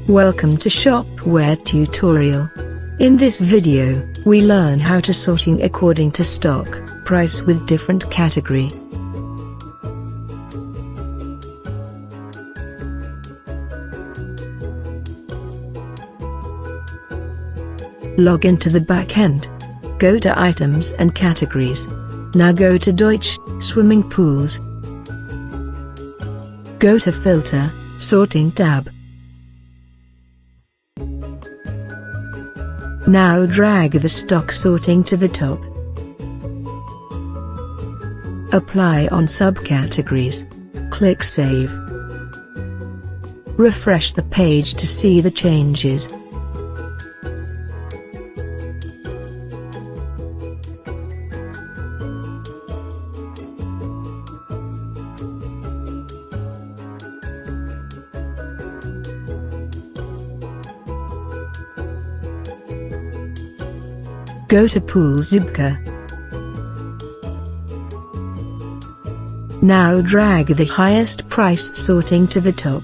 Welcome to Shopware tutorial. In this video, we learn how to sorting according to stock, price with different category. Log into the backend. Go to Items and Categories. Now go to Deutsch, Swimming Pools. Go to Filter, Sorting tab. Now drag the stock sorting to the top. Apply on subcategories. Click Save. Refresh the page to see the changes. Go to Pool Zubka. Now drag the highest price sorting to the top.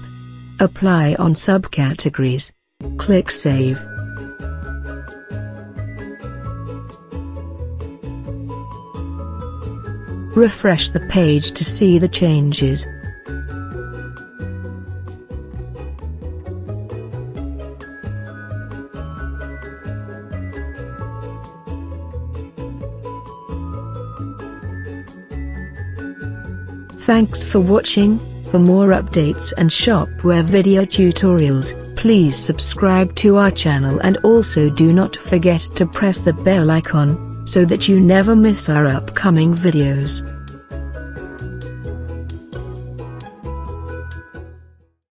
Apply on subcategories. Click Save. Refresh the page to see the changes. Thanks for watching. For more updates and Shopware video tutorials, please subscribe to our channel and also do not forget to press the bell icon, so that you never miss our upcoming videos.